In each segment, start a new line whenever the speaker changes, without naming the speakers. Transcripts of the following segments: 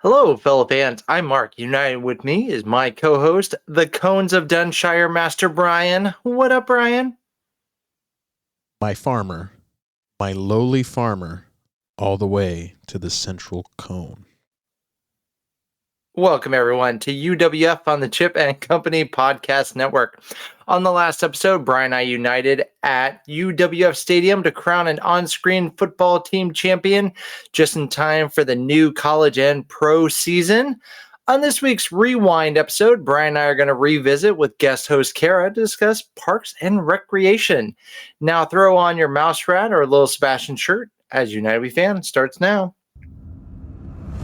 Hello, fellow fans. I'm Mark. United with me is my co-host, the Cones of Dunshire Master Bryan. What up, Bryan?
My farmer, my lowly farmer, all the way to the central cone.
Welcome, everyone, to UWF on the Chip and Company Podcast Network. On the last episode, Bryan and I united at UWF Stadium to crown an on-screen football team champion just in time for the new college and pro season. On this week's Rewind episode, Bryan and I are going to revisit with guest host Cara to discuss parks and recreation. Now throw on your mouse rat or little Sebastian shirt as United We Fan starts now.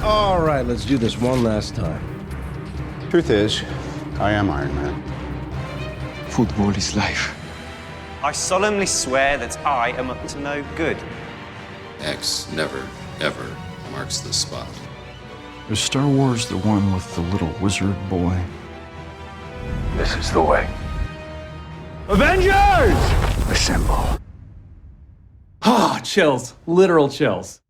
All right, let's do this one last time.
Truth is, I am Iron Man.
Football is life.
I solemnly swear that I am up to no good.
X never, ever marks the spot.
Is Star Wars the one with the little wizard boy?
This is the way.
Avengers! Assemble.
Ah, chills. Literal chills.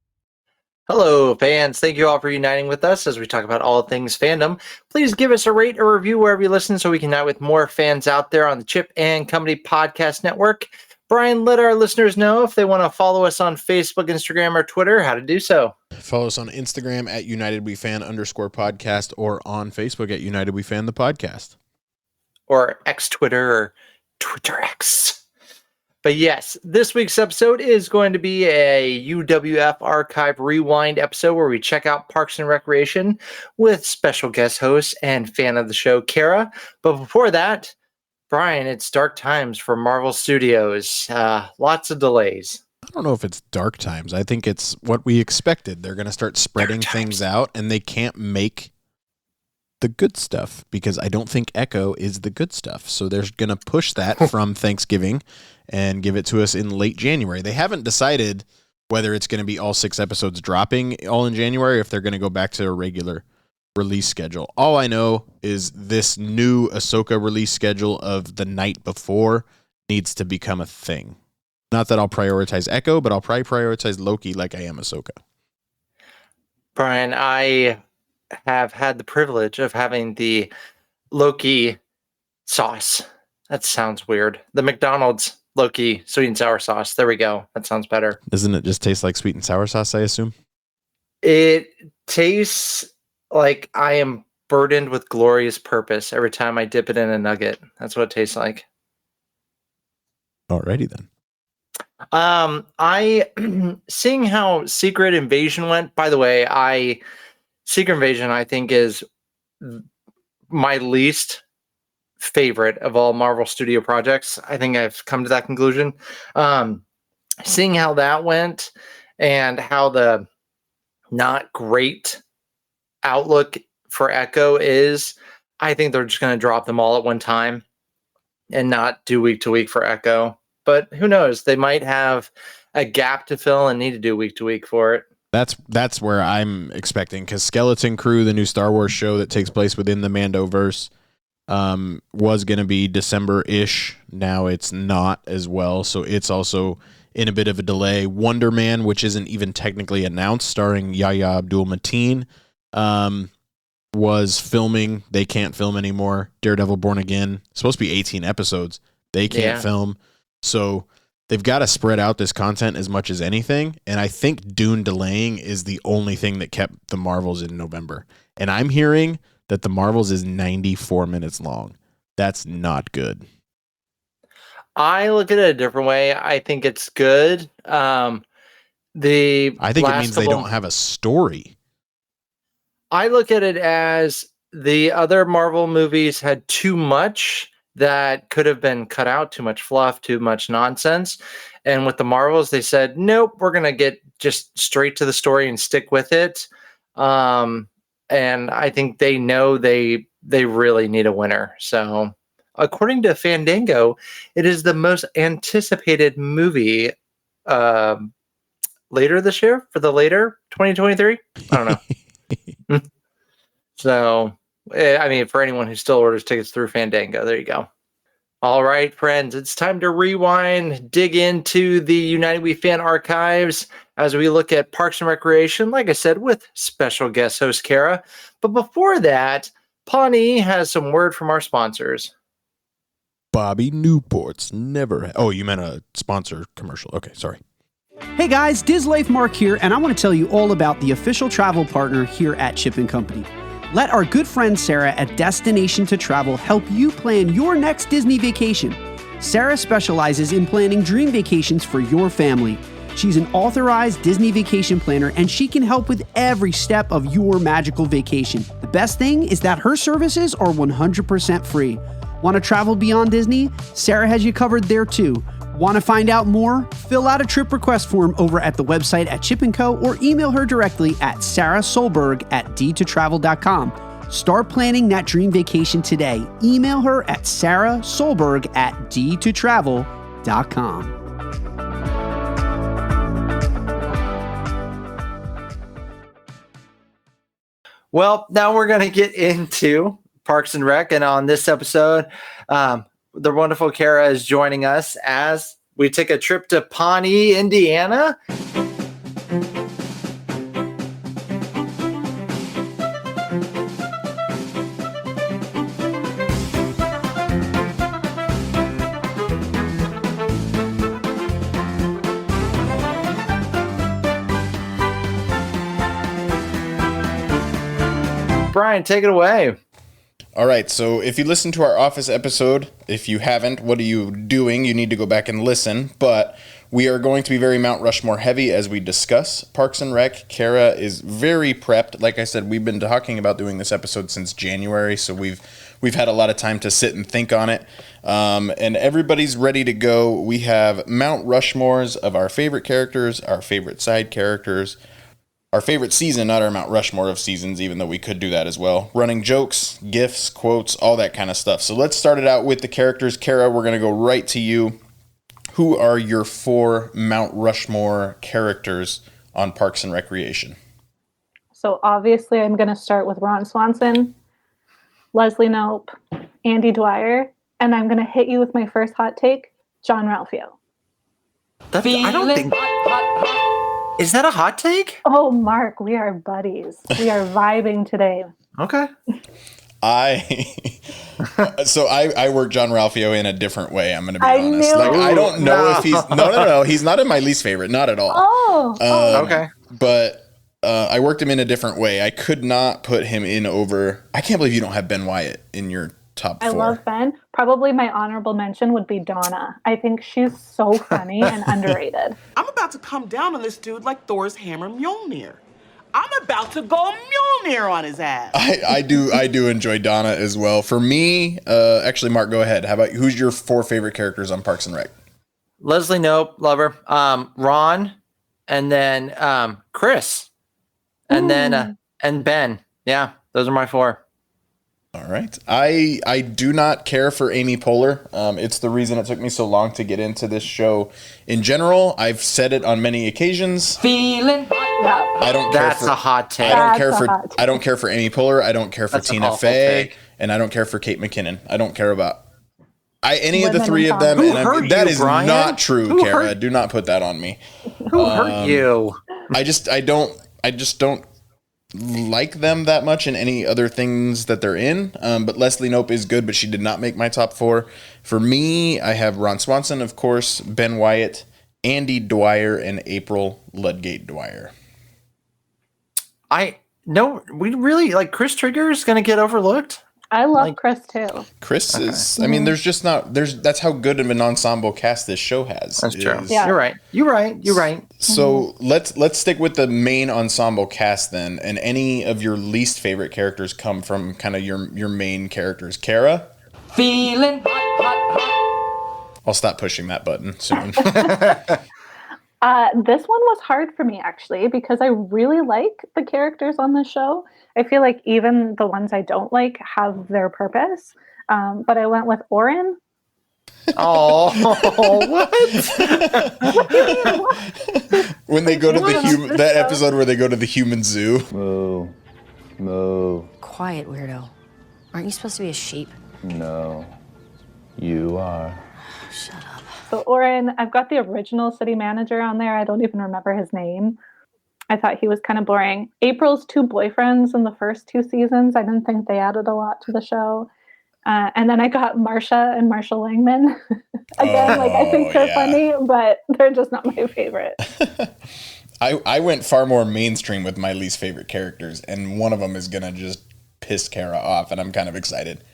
Hello, fans. Thank you all for uniting with us as we talk about all things fandom. Please give us a rate or review wherever you listen so we can unite with more fans out there on the Chip and Company Podcast Network. Bryan, let our listeners know if they want to follow us on Facebook, Instagram, or Twitter, how to do so.
Follow us on Instagram at UnitedWeFan_podcast or on Facebook at United We Fan the podcast.
Or X Twitter or Twitter X. But yes, this week's episode is going to be a UWF Archive Rewind episode where we check out Parks and Recreation with special guest host and fan of the show, Cara. But before that, Bryan, it's dark times for Marvel Studios. Lots of delays.
I don't know if it's dark times. I think it's what we expected. They're going to start spreading things out, and they can't make the good stuff because I don't think Echo is the good stuff. So they're going to push that from Thanksgiving and give it to us in late January. They haven't decided whether it's going to be all 6 episodes dropping all in January or if they're going to go back to a regular release schedule. All I know is this new Ahsoka release schedule of the night before needs to become a thing. Not that I'll prioritize Echo, but I'll probably prioritize Loki like I am Ahsoka.
Bryan, I have had the privilege of having the Loki sauce. That sounds weird. The McDonald's Loki sweet and sour sauce. There we go. That sounds better.
Doesn't it just taste like sweet and sour sauce, I assume?
It tastes like I am burdened with glorious purpose every time I dip it in a nugget. That's what it tastes like.
Alrighty then.
I seeing how Secret Invasion went. By the way, Secret Invasion I think is my least favorite of all Marvel Studio projects. I think I've come to that conclusion. Seeing how that went and how the not great outlook for Echo is, I think they're just going to drop them all at one time and not do week to week for Echo. But who knows? They might have a gap to fill and need to do week to week for it.
That's where I'm expecting, because Skeleton Crew, the new Star Wars show that takes place within the Mandoverse, was going to be December-ish. Now it's not as well, so it's also in a bit of a delay. Wonder Man, which isn't even technically announced, starring Yahya Abdul-Mateen, was filming. They can't film anymore. Daredevil Born Again, supposed to be 18 episodes. They can't film. So they've got to spread out this content as much as anything, and I think Dune delaying is the only thing that kept the Marvels in November. And I'm hearing that the Marvels is 94 minutes long. That's not good.
I look at it a different way. I think it's good. I think
it means they don't have a story.
I look at it as the other Marvel movies had too much that could have been cut out, too much fluff, too much nonsense. And with the Marvels, they said, nope, we're going to get just straight to the story and stick with it. And I think they know they really need a winner. So according to Fandango, it is the most anticipated movie later this year for the later 2023. I don't know. So, I mean, for anyone who still orders tickets through Fandango, there you go. All right, friends, it's time to rewind, dig into the United We fan archives as we look at Parks and Recreation, like I said, with special guest host Cara. But before that, Pawnee has some word from our sponsors.
Bobby Newport's never. Oh, you meant a sponsor commercial. Okay, sorry.
Hey guys, Diz Life Mark here, and I want to tell you all about the official travel partner here at Chip & Company. Let our good friend Sarah at Destination to Travel help you plan your next Disney vacation. Sarah specializes in planning dream vacations for your family. She's an authorized Disney vacation planner, and she can help with every step of your magical vacation. The best thing is that her services are 100% free. Want to travel beyond Disney? Sarah has you covered there too. Want to find out more? Fill out a trip request form over at the website at Chip & Co. or email her directly at sarahsolberg@d2travel.com. Start planning that dream vacation today. Email her at sarahsolberg@d2travel.com.
Well, now we're going to get into Parks and Rec, and on this episode, the wonderful Cara is joining us as we take a trip to Pawnee, Indiana. Bryan, take it away.
All right, so if you listen to our Office episode, if you haven't, what are you doing? You need to go back and listen, but we are going to be very Mount Rushmore heavy as we discuss Parks and Rec. Cara is very prepped. Like I said, we've been talking about doing this episode since January, so we've had a lot of time to sit and think on it, and everybody's ready to go. We have Mount Rushmores of our favorite characters, our favorite side characters, our favorite season, not our Mount Rushmore of seasons, even though we could do that as well. Running jokes, gifs, quotes, all that kind of stuff. So let's start it out with the characters. Cara, we're going to go right to you. Who are your 4 Mount Rushmore characters on Parks and Recreation?
So obviously I'm going to start with Ron Swanson, Leslie Knope, Andy Dwyer, and I'm going to hit you with my first hot take, John Ralphio.
I don't think... Is that a hot take?
Oh, Mark, we are buddies. We are vibing today.
Okay.
I work John Ralphio in a different way. I'm going to be honest.
Knew.
Like, I don't know if he's no. He's not in my least favorite, not at all.
Okay.
But I worked him in a different way. I could not put him in over. I can't believe you don't have Ben Wyatt in your top 4.
I love Ben. Probably my honorable mention would be Donna. I think she's so funny and underrated.
I'm about to come down on this dude like Thor's hammer Mjolnir. I'm about to go Mjolnir on his ass.
I do enjoy Donna as well. For me, actually, Mark, go ahead. How about who's your 4 favorite characters on Parks and Rec?
Leslie Knope, love her. Ron, and then Chris, and then and Ben. Yeah, those are my 4.
All right. I do not care for Amy Poehler. It's the reason it took me so long to get into this show in general. I've said it on many occasions.
Feeling
I don't care
That's
for,
a hot take.
I don't care for Amy Poehler. I don't care for
That's
Tina Fey, and I don't care for Kate McKinnon. I don't care about any of the 3 of them. And that is
Bryan?
not true,
Who
Cara.
hurt-
Do not put that on me.
Who hurt you?
I just don't like them that much in any other things that they're in. But Leslie Knope is good, but she did not make my top 4. For me, I have Ron Swanson, of course, Ben Wyatt, Andy Dwyer, and April Ludgate Dwyer.
We really like Chris Trigger is going to get overlooked.
I love Chris too.
Chris is, I mean, that's how good of an ensemble cast this show has.
That's true.
Yeah.
You're right.
So let's stick with the main ensemble cast then, and any of your least favorite characters come from kind of your main characters. Cara?
Feeling
I'll stop pushing that button soon.
This one was hard for me actually because I really like the characters on the show. I feel like even the ones I don't like have their purpose. But I went with Orin.
Oh, what?
When they go to that episode where they go to the human zoo.
Moo. Quiet, weirdo. Aren't you supposed to be a sheep?
No.
You are.
So Oren, I've got the original city manager on there. I don't even remember his name. I thought he was kind of boring. April's two boyfriends in the first two seasons, I didn't think they added a lot to the show. And then I got Marsha and Marsha Langman. Again, I think they're funny, but they're just not my favorite.
I went far more mainstream with my least favorite characters, and one of them is going to just piss Cara off, and I'm kind of excited.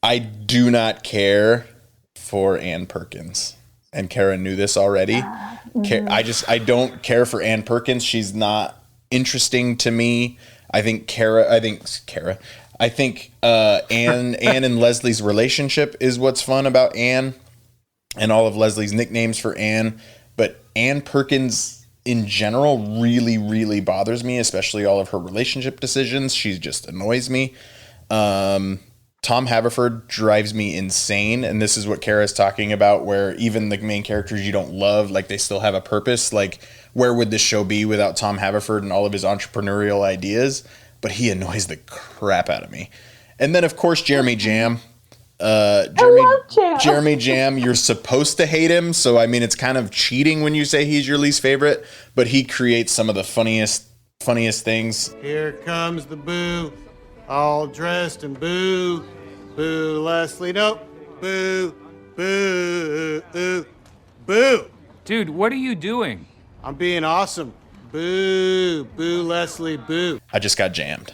I do not care for Ann Perkins, and Cara knew this already. I don't care for Ann Perkins. She's not interesting to me. I think Anne and Leslie's relationship is what's fun about Anne, and all of Leslie's nicknames for Anne. But Ann Perkins in general really, really bothers me, especially all of her relationship decisions. She just annoys me. Tom Haverford drives me insane, and this is what Kara's talking about, where even the main characters you don't love, like, they still have a purpose. Like, where would this show be without Tom Haverford and all of his entrepreneurial ideas? But he annoys the crap out of me. And then, of course, Jeremy Jam. I love Jam. Jeremy Jam, you're supposed to hate him, so, I mean, it's kind of cheating when you say he's your least favorite, but he creates some of the funniest things.
Here comes the boo. All dressed in boo. Boo, Leslie. Nope. Boo. Boo. Boo. Boo.
Dude, what are you doing?
I'm being awesome. Boo. Boo, Leslie. Boo.
I just got jammed.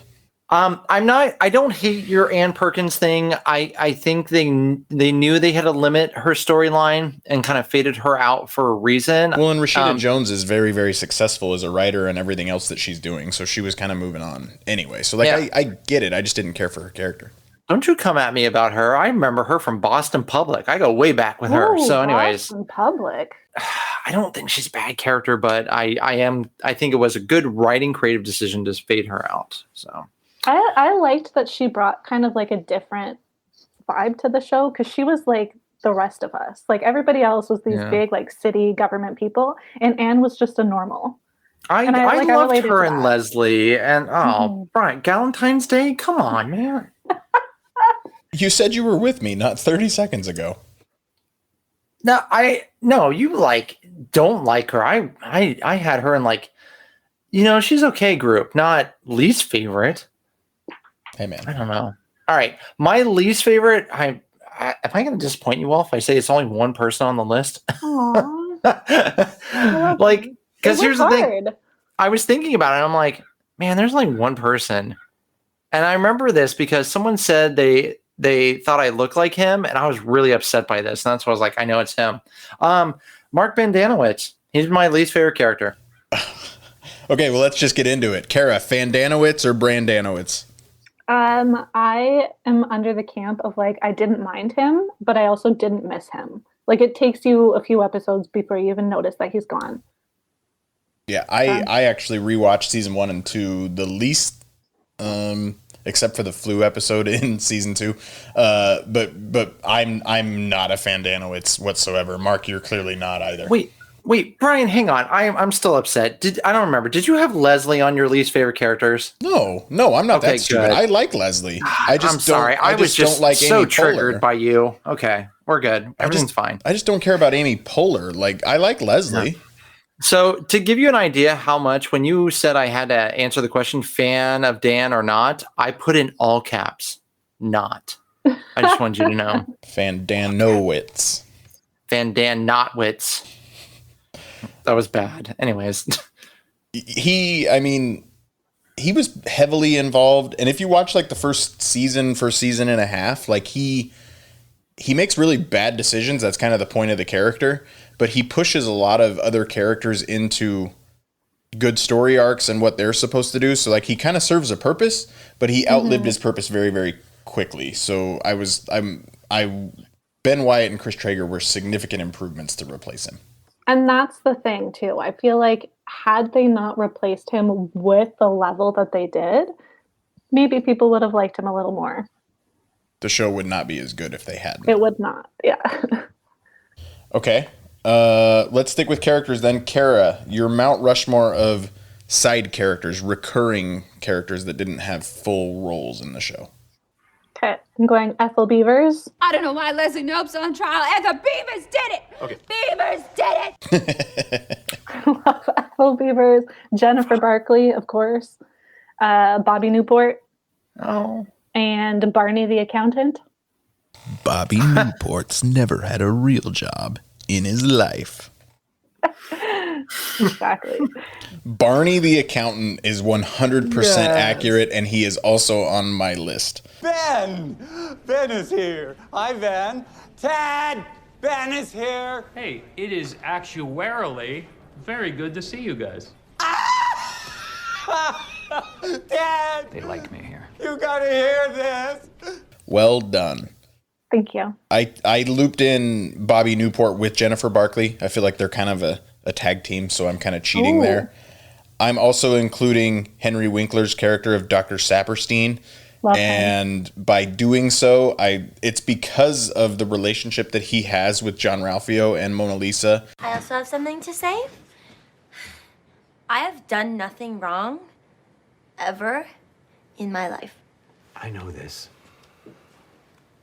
I don't hate your Ann Perkins thing. I think they knew they had to limit her storyline and kind of faded her out for a reason.
Well, and Rashida Jones is very, very successful as a writer and everything else that she's doing. So she was kind of moving on anyway. So I get it. I just didn't care for her character.
Don't you come at me about her. I remember her from Boston Public. I go way back with her. So anyways,
Boston Public.
I don't think she's a bad character, but I think it was a good writing creative decision to fade her out. So
I liked that she brought kind of like a different vibe to the show, because she was like the rest of us. Like, everybody else was these big like city government people, and Anne was just a normal.
I loved her and Leslie, and Bryan, Valentine's Day? Come on, man.
You said you were with me not 30 seconds ago.
No, you don't like her. I had her in she's okay group, not least favorite.
Hey man,
I don't know. All right, my least favorite. Am I going to disappoint you all if I say it's only one person on the list? Because here's the thing. I was thinking about it. And I'm like, man, there's only one person, and I remember this because someone said they thought I looked like him, and I was really upset by this. And that's why I was like, I know it's him. Mark Bandanowitz. He's my least favorite character.
Okay, well, let's just get into it. Cara, Fandanowitz or Brandanowitz?
I am under the camp of I didn't mind him, but I also didn't miss him. Like, it takes you a few episodes before you even notice that he's gone.
Yeah, I actually rewatched season 1 and 2 the least, except for the flu episode in season 2. But I'm not a Fandanowitz whatsoever. Mark, you're clearly not either.
Wait, Bryan, hang on. I'm still upset. I don't remember. Did you have Leslie on your least favorite characters?
No, I'm not that stupid. Good. I like Leslie. I'm sorry.
I was just
don't like
so
Amy
triggered
Poehler.
by you. Okay, we're good. Everything's fine.
I just don't care about Amy Poehler. I like Leslie.
No. So to give you an idea how much, when you said I had to answer the question, fan of Dan or not, I put in all caps, not. I just wanted you to know.
Fandanowitz.
Fandanowitz. That was bad. Anyways.
He was heavily involved. And if you watch the first season and a half, he makes really bad decisions. That's kind of the point of the character. But he pushes a lot of other characters into good story arcs and what they're supposed to do. So he kind of serves a purpose, but he outlived his purpose very, very quickly. So Ben Wyatt and Chris Traeger were significant improvements to replace him.
And that's the thing too. I feel like had they not replaced him with the level that they did, maybe people would have liked him a little more.
The show would not be as good if they hadn't.
It would not. Yeah.
Okay. Let's stick with characters then. Cara, your Mount Rushmore of side characters, recurring characters that didn't have full roles in the show.
Okay, I'm going Ethel Beavers.
I don't know why Leslie Knope's on trial, and the Beavers did it!
Okay.
Beavers did it!
I love Ethel Beavers. Jennifer Barkley, of course. Bobby Newport.
Oh.
And Barney the accountant.
Bobby Newport's never had a real job in his life.
Exactly.
Barney the accountant is 100% accurate, and he is also on my list.
Ben! Ben is here. Hi, Ben. Ted! Ben is here.
Hey, it is actuarially very good to see you guys.
Dad!
They like me here.
You gotta hear this.
Well done.
Thank you.
I looped in Bobby Newport with Jennifer Barkley. I feel like they're kind of a tag team, so I'm kind of cheating there. I'm also including Henry Winkler's character of Dr. Saperstein. And by doing so, it's because of the relationship that he has with John Ralphio and Mona Lisa.
I also have something to say. I have done nothing wrong ever in my life.
I know this.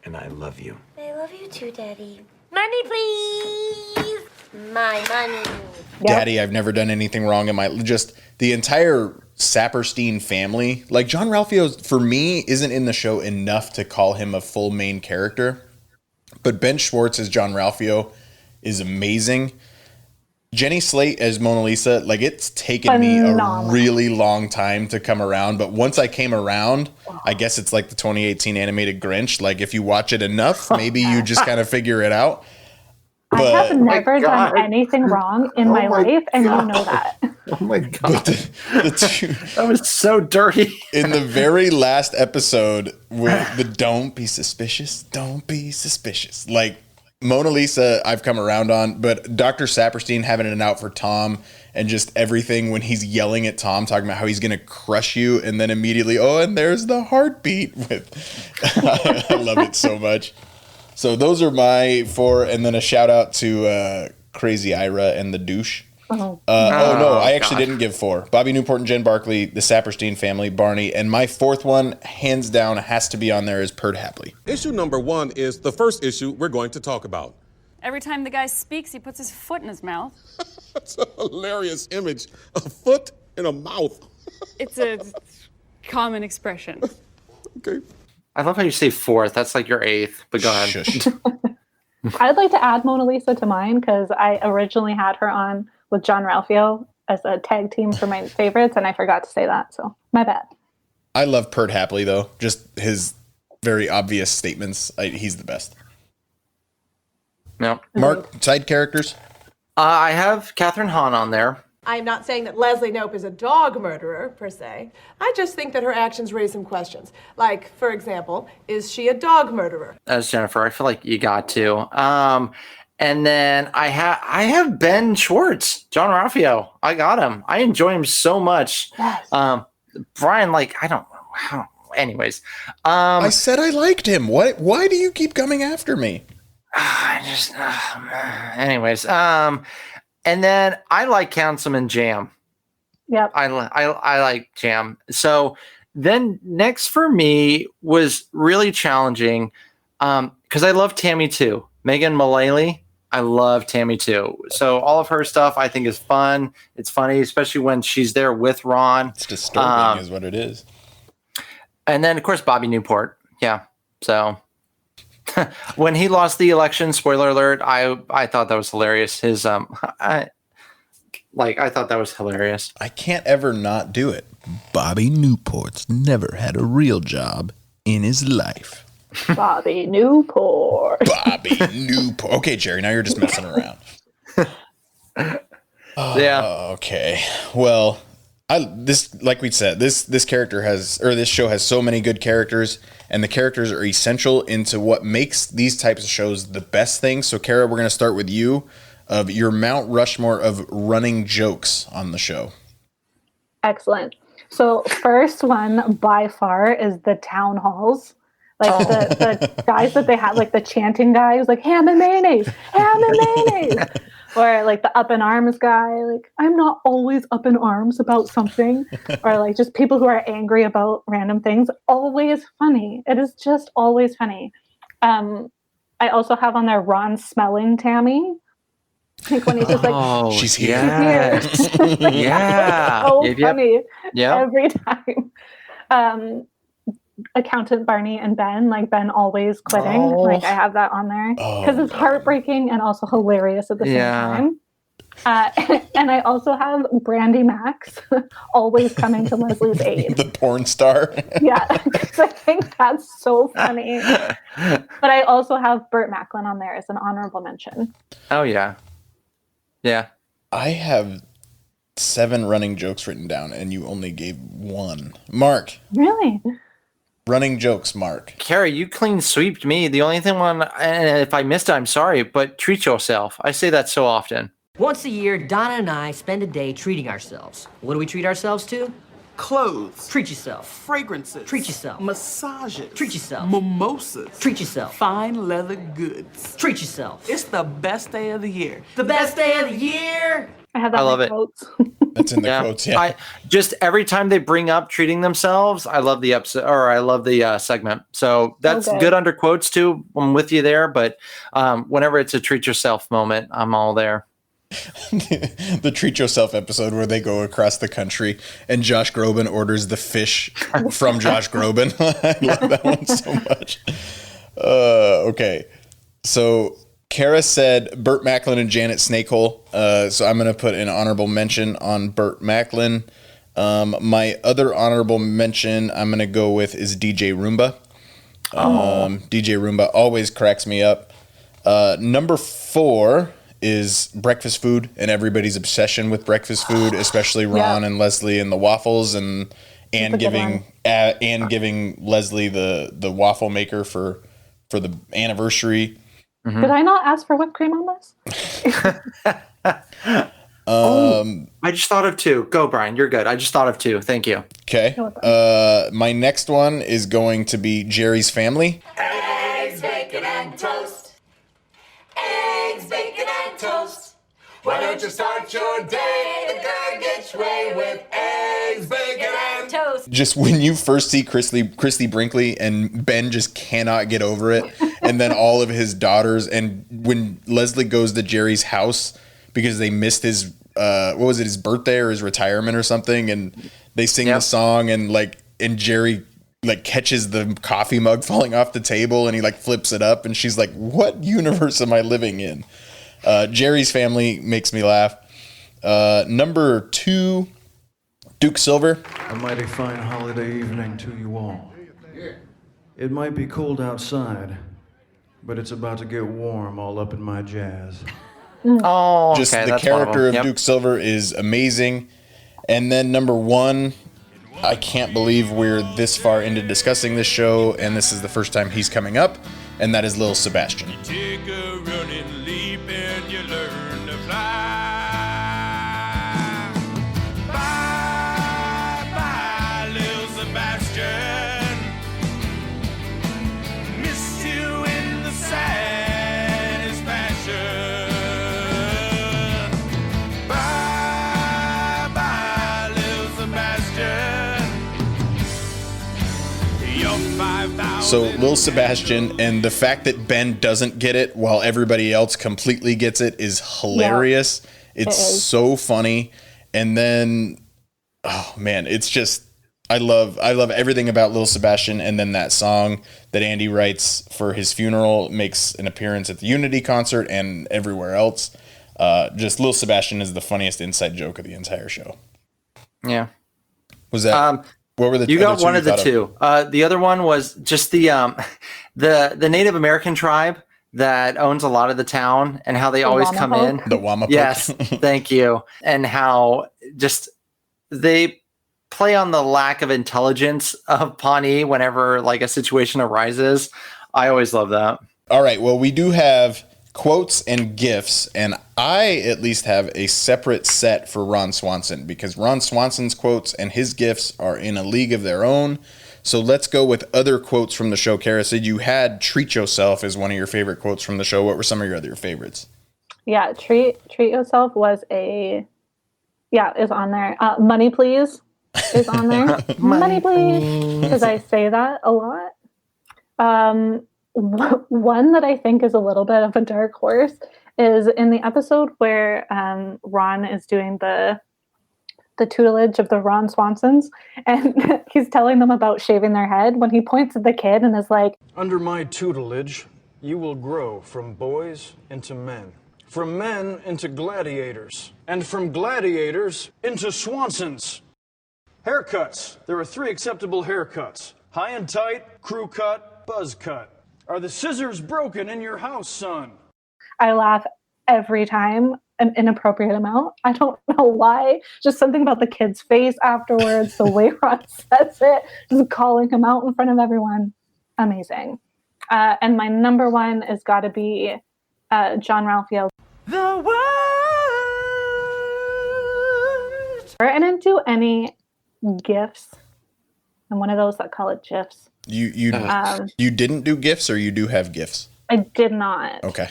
And I love you.
I love you too, Daddy. Money, please. My money.
Daddy, I've never done anything wrong in the entire Saperstein family. Like, John Ralphio, for me, isn't in the show enough to call him a full main character. But Ben Schwartz as John Ralphio is amazing. Jenny Slate as Mona Lisa, like, it's taken me a really long time to come around. But once I came around, I guess it's like the 2018 animated Grinch. Like, if you watch it enough, maybe you just kind of figure it out.
I have never done anything wrong in my life, and you know that.
Oh my God. That was so dirty.
In the very last episode with the don't be suspicious, like, Mona Lisa, I've come around on, but Dr. Saperstein having it out for Tom and just everything when he's yelling at Tom, talking about how he's going to crush you, and then immediately, and there's the heartbeat. I love it so much. So those are my 4, and then a shout out to Crazy Ira and the douche. No, I actually didn't give 4. Bobby Newport and Jen Barkley, the Saperstein family, Barney, and my 4th one, hands down, has to be on there, is Perd Hapley.
Issue number 1 is the first issue we're going to talk about.
Every time the guy speaks, he puts his foot in his mouth.
That's a hilarious image. A foot in a mouth.
It's a common expression.
Okay.
I love how you say 4th. That's like your 8th, but go ahead.
I'd like to add Mona Lisa to mine because I originally had her on with John Ralphio as a tag team for my favorites, and I forgot to say that, so my bad.
I love Perd Hapley, though. Just his very obvious statements. He's the best.
No.
Mark, side characters?
I have Catherine Hahn on there.
I'm not saying that Leslie Knope is a dog murderer, per se. I just think that her actions raise some questions. Like, for example, is she a dog murderer?
As Jennifer, I feel like you got to. And then I have Ben Schwartz, John Ralphio. I got him. I enjoy him so much.
Yes.
Brian, like, I don't know how. Anyways.
I said I liked him. Why do you keep coming after me?
Anyways. And then I like Councilman Jam.
Yep.
I like Jam. So then next for me was really challenging because I love Tammy too. Megan Mullally. I love Tammy too. So all of her stuff I think is fun. It's funny, especially when she's there with Ron.
It's disturbing is what it is.
And then, of course, Bobby Newport. Yeah. So when he lost the election, spoiler alert, I thought that was hilarious. His I thought that was hilarious.
I can't ever not do it. Bobby Newport's never had a real job in his life.
Bobby Newport.
Bobby Newport. Okay, Jerry, now you're just messing around.
Yeah.
Okay. Well, like we said, this character this show has so many good characters, and the characters are essential into what makes these types of shows the best thing. So, Cara, we're going to start with you of your Mount Rushmore of running jokes on the show.
Excellent. So, first one by far is the town halls. Like the guys that they had, like the chanting guys, like ham and mayonnaise, ham and mayonnaise. Or like the up in arms guy, like, I'm not always up in arms about something. Or like just people who are angry about random things. Always funny. It is just always funny. I also have on there Ron smelling Tammy. Like when he's just like,
she's here.
Yes.
Like,
Yeah.
so
Yep.
funny
Yep.
every time. Accountant Barney and Ben, like Ben always quitting.
Oh.
Like I have that on there because it's heartbreaking and also hilarious at the same time. And I also have Brandy Max always coming to Leslie's aid.
The porn star.
Yeah, because I think that's so funny. But I also have Burt Macklin on there as an honorable mention.
Oh yeah. Yeah.
I have 7 running jokes written down, and you only gave 1. Mark.
Really?
Running jokes, Mark.
Cara, you clean sweeped me. The only thing and if I missed it, I'm sorry, but treat yourself. I say that so often.
Once a year, Donna and I spend a day treating ourselves. What do we treat ourselves to?
Clothes.
Treat yourself.
Fragrances.
Treat yourself.
Massages.
Treat yourself.
Mimosas.
Treat yourself.
Fine leather goods.
Treat yourself.
It's the best day of the year.
The best day of the year.
I have that.
I love it.
Quotes.
That's in the quotes, yeah.
I just every time they bring up treating themselves, I love the episode, or I love the segment. So that's good under quotes too. I'm with you there, but whenever it's a treat yourself moment, I'm all there.
The treat yourself episode where they go across the country and Josh Groban orders the fish from Josh Groban. I love that one so much. Okay, so Cara said Burt Macklin and Janet Snakehole. So I'm going to put an honorable mention on Burt Macklin. My other honorable mention I'm going to go with is DJ Roomba. DJ Roomba always cracks me up. Number 4 is breakfast food and everybody's obsession with breakfast food, especially Ron and Leslie and the waffles and giving Leslie the waffle maker for the anniversary.
Mm-hmm. Did I not ask for whipped cream on this?
I just thought of 2. Go, Brian. You're good. I just thought of 2. Thank you.
Okay. My next one is going to be Jerry's Family.
Eggs, bacon, and toast. Eggs, bacon, and toast. Why don't you start your day the Gergich way with eggs, bacon, and toast?
Just when you first see Christy Brinkley and Ben just cannot get over it, and then all of his daughters, and when Leslie goes to Jerry's house because they missed his his birthday or his retirement or something, and they sing the song, and Jerry catches the coffee mug falling off the table and he flips it up, and she's like, what universe am I living in? Jerry's Family makes me laugh. Number 2, Duke Silver.
A mighty fine holiday evening to you all. It might be cold outside, but it's about to get warm all up in my jazz.
Oh,
just
okay,
the character of Duke Silver is amazing. And then number 1, I can't believe we're this far into discussing this show, and this is the first time he's coming up, and that is Lil Sebastian.
Take a running leap and you learn to fly. Bye, bye, Lil Sebastian. Miss you in the saddest fashion. Bye, bye, Lil Sebastian. You're 5,000.
So Lil Sebastian, and the fact that Ben doesn't get it while everybody else completely gets it is hilarious. Yeah, it's so funny. And then, oh man, it's just, I love everything about Lil Sebastian. And then that song that Andy writes for his funeral makes an appearance at the Unity concert and everywhere else. Just Lil Sebastian is the funniest inside joke of the entire show.
Yeah.
Was that? What were the?
You got one of the 2. The other one was just the Native American tribe that owns a lot of the town, and how they always come in.
The Wamapoke.
Yes, thank you. And how just they play on the lack of intelligence of Pawnee whenever a situation arises. I always love that.
All right. Well, we do have quotes and gifs, and I at least have a separate set for Ron Swanson, because Ron Swanson's quotes and his gifs are in a league of their own. So let's go with other quotes from the show. Cara said you had treat yourself as one of your favorite quotes from the show. What were some of your other favorites?
Yeah, treat yourself is on there. Money please is on there. Money please, because I say that a lot. One that I think is a little bit of a dark horse is in the episode where Ron is doing the tutelage of the Ron Swansons, and he's telling them about shaving their head when he points at the kid and is like,
"Under my tutelage, you will grow from boys into men, from men into gladiators, and from gladiators into Swansons. Haircuts. There are 3 acceptable haircuts: high and tight, crew cut, buzz cut. Are the scissors broken in your house, son?"
I laugh every time, an inappropriate amount. I don't know why. Just something about the kid's face afterwards, the way Ron says it, just calling him out in front of everyone. Amazing. And my number one has got to be John Ralphio.
The world.
I didn't do any GIFs. I'm one of those that call it GIFs.
You didn't do GIFs, or you do have GIFs?
I did not.
Okay.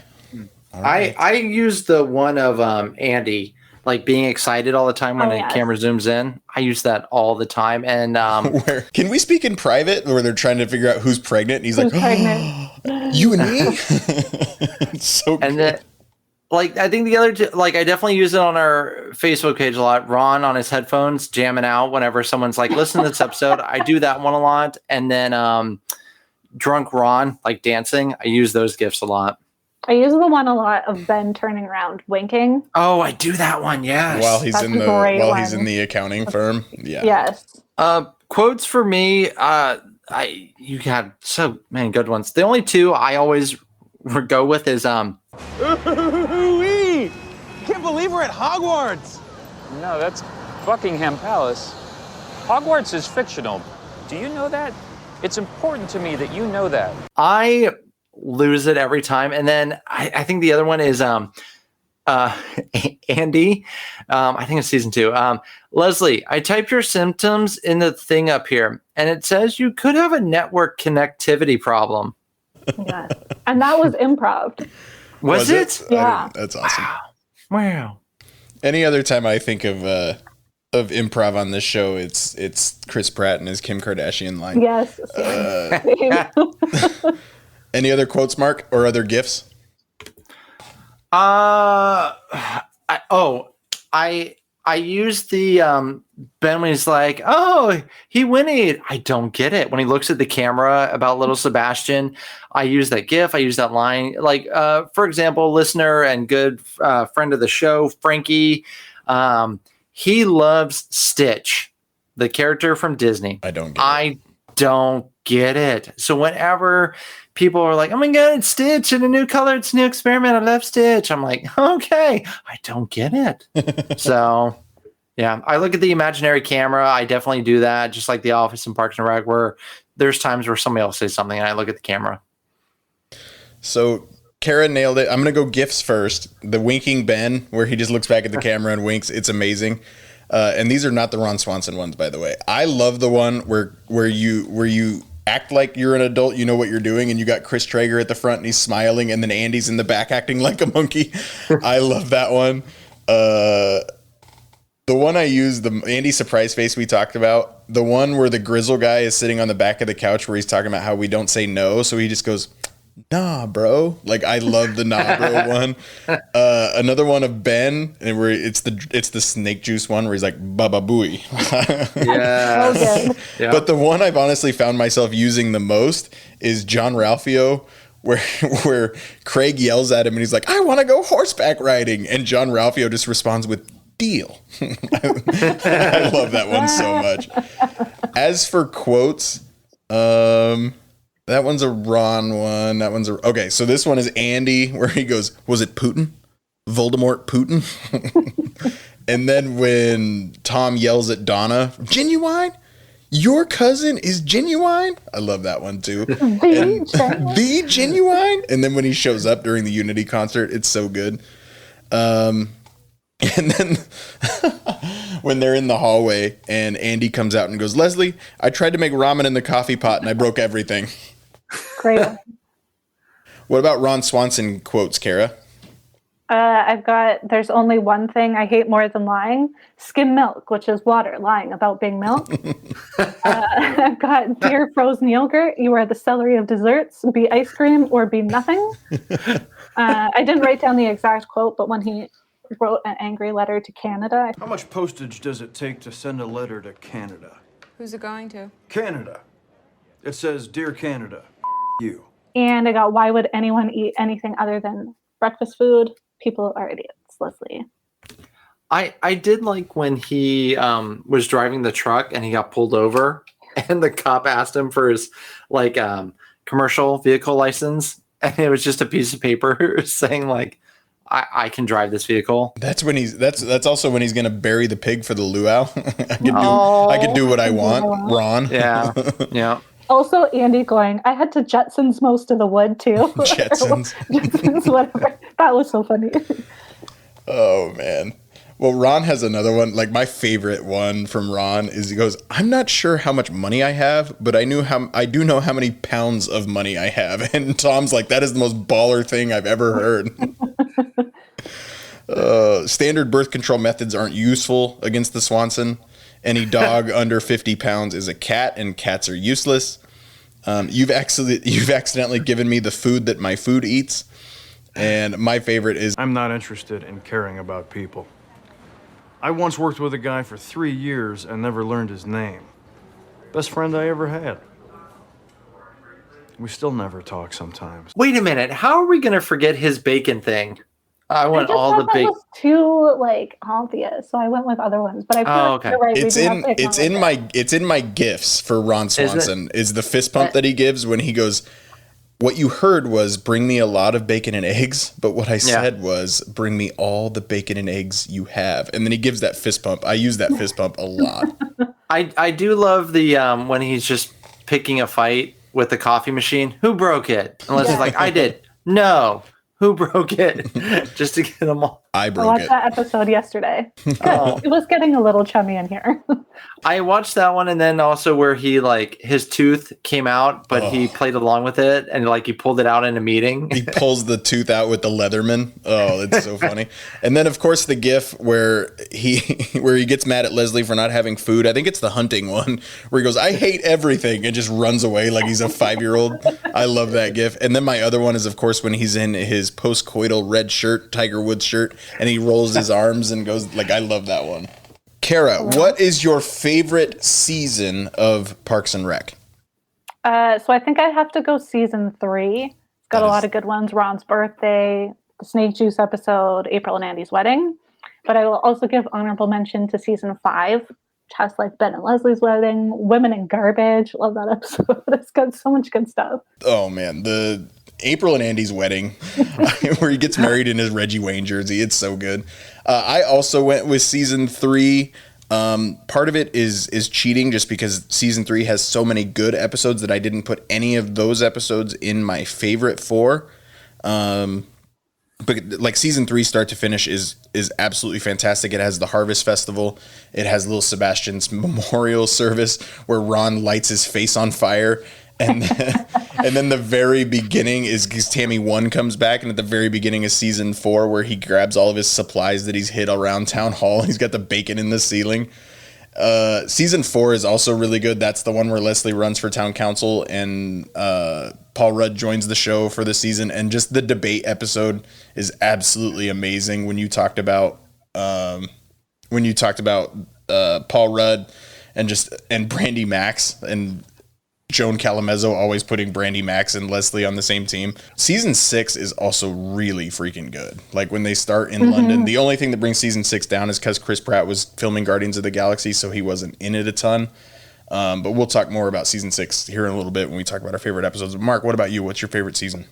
I use the one of Andy, like being excited all the time when the camera zooms in. I use that all the time. And
where can we speak in private where they're trying to figure out who's pregnant? And he's like,
pregnant?
You and me? It's so good.
And then, like, I think the other two, like, I definitely use it on our Facebook page a lot. Ron on his headphones jamming out whenever someone's like, listen to this episode. I do that one a lot. And then drunk Ron, like dancing. I use those GIFs a lot.
I use the one a lot of Ben turning around, winking.
Oh, I do that one. Yes.
While he's he's in the accounting firm. Yeah.
Yes.
Quotes
for me. You had so many good ones. The only two I always go with is
Can't believe we're at Hogwarts.
No, that's Buckingham Palace. Hogwarts is fictional. Do you know that? It's important to me that you know that.
I lose it every time. And then I think the other one is Andy. I think it's season 2. Leslie, I typed your symptoms in the thing up here, and it says you could have a network connectivity problem.
Yes. And that was improv.
Was it?
Yeah.
That's awesome.
Wow.
Any other time I think of improv on this show, it's Chris Pratt and his Kim Kardashian line.
Yes. Same.
Any other quotes, Mark, or other GIFs?
I used the Ben when he's like, oh, he whinnied. I don't get it. When he looks at the camera about little Sebastian, I use that GIF. I use that line. Like, for example, listener and good friend of the show, Frankie, he loves Stitch, the character from Disney.
I don't
get it. So whenever people are like, oh my God, it's Stitch in a new color. It's a new experiment. I love Stitch. I'm like, okay, I don't get it. So yeah, I look at the imaginary camera. I definitely do that. Just like The Office and Parks and Rec, where there's times where somebody else says something and I look at the camera.
So Cara nailed it. I'm going to go GIFs first. The winking Ben, where he just looks back at the camera and winks. It's amazing. And these are not the Ron Swanson ones, by the way. I love the one where you act like you're an adult, you know what you're doing, and you got Chris Traeger at the front and he's smiling, and then Andy's in the back acting like a monkey. I love that one. The one I use, the Andy surprise face we talked about, the one where the grizzle guy is sitting on the back of the couch where he's talking about how we don't say no, so he just goes, nah, bro. Like, I love the nah, bro one. Another one of Ben, and where it's the snake juice one where he's like, baba booey.
Yeah.
Okay.
Yeah.
But the one I've honestly found myself using the most is John Ralphio, where Craig yells at him and he's like, I want to go horseback riding. And John Ralphio just responds with, deal. I love that one so much. As for quotes, that one's a Ron one. Okay, so this one is Andy, where he goes, was it Putin? Voldemort Putin? And then when Tom yells at Donna, genuine? Your cousin is genuine? I love that one too. The genuine? And then when he shows up during the Unity concert, it's so good. And then when they're in the hallway and Andy comes out and goes, Leslie, I tried to make ramen in the coffee pot and I broke everything.
Great.
What about Ron Swanson quotes, Cara?
There's only one thing I hate more than lying: skim milk, which is water lying about being milk. I've got dear frozen yogurt. You are the celery of desserts. Be ice cream or be nothing. I didn't write down the exact quote, but when he wrote an angry letter to Canada.
How much postage does it take to send a letter to Canada?
Who's it going to?
Canada. It says, Dear Canada, you.
And I got, why would anyone eat anything other than breakfast food? People are idiots, Leslie.
I did like when he was driving the truck and he got pulled over and the cop asked him for his commercial vehicle license. And it was just a piece of paper saying like, I can drive this vehicle.
That's when that's also when he's gonna bury the pig for the luau. I could do what I want, Ron.
Yeah. Yeah.
Also, Andy going, I had to Jetsons most of the wood too.
Jetsons.
Jetsons, whatever. That was so funny.
Oh man. Well, Ron has another one. Like my favorite one from Ron is he goes, I'm not sure how much money I have, but I do know how many pounds of money I have. And Tom's like, that is the most baller thing I've ever heard. Standard birth control methods aren't useful against the Swanson. Any dog under 50 pounds is a cat, and cats are useless. You've accidentally given me the food that my food eats. And my favorite is,
I'm not interested in caring about people. I once worked with a guy for 3 years and never learned his name. Best friend I ever had. We still never talk sometimes.
Wait a minute. How are we going to forget his bacon thing? I want
I just
all
thought
the
that
bacon.
was too obvious, so I went with other ones. But I feel like you're right.
It's in my gifts for Ron Swanson. Is the fist pump that he gives when he goes, what you heard was bring me a lot of bacon and eggs, but what I said was bring me all the bacon and eggs you have. And then he gives that fist pump. I use that fist pump a lot.
I do love the when he's just picking a fight with the coffee machine. Who broke it? Unless it's like, I did. No. Who broke it? Just to get them all.
I
watched that episode yesterday.
Oh.
It was getting a little chummy in here.
I watched that one, and then also where he his tooth came out, but he played along with it, and he pulled it out in a meeting.
He pulls the tooth out with the Leatherman. Oh, it's so funny. And then of course the gif where he gets mad at Leslie for not having food. I think it's the hunting one where he goes, I hate everything, and just runs away like he's a 5-year-old. I love that gif. And then my other one is of course when he's in his post-coital red shirt, Tiger Woods shirt, and he rolls his arms and goes I love that one. Cara, what is your favorite season of Parks and Rec?
So I think I have to go season 3. It's got a lot of good ones. Ron's birthday, the snake juice episode, April and Andy's wedding. But I will also give honorable mention to season 5, which has Ben and Leslie's wedding, Women in Garbage. Love that episode. It's got so much good stuff.
Oh man, the April and Andy's wedding where he gets married in his Reggie Wayne jersey. It's so good. I also went with season 3. Part of it is cheating just because season 3 has so many good episodes that I didn't put any of those episodes in my favorite 4. But season 3 start to finish is absolutely fantastic. It has the Harvest Festival. It has Little Sebastian's memorial service where Ron lights his face on fire. And then the very beginning is Tammy 1 comes back, and at the very beginning is season 4 where he grabs all of his supplies that he's hid around town hall. He's got the bacon in the ceiling. Season 4 is also really good. That's the one where Leslie runs for town council and Paul Rudd joins the show for the season. And just the debate episode is absolutely amazing when you talked about Paul Rudd and Brandy Max and Joan Calamezzo always putting Brandy Max and Leslie on the same team. Season 6 is also really freaking good. When they start in London, the only thing that brings season 6 down is because Chris Pratt was filming Guardians of the Galaxy, so he wasn't in it a ton. But we'll talk more about season 6 here in a little bit when we talk about our favorite episodes. Mark, what about you? What's your favorite season?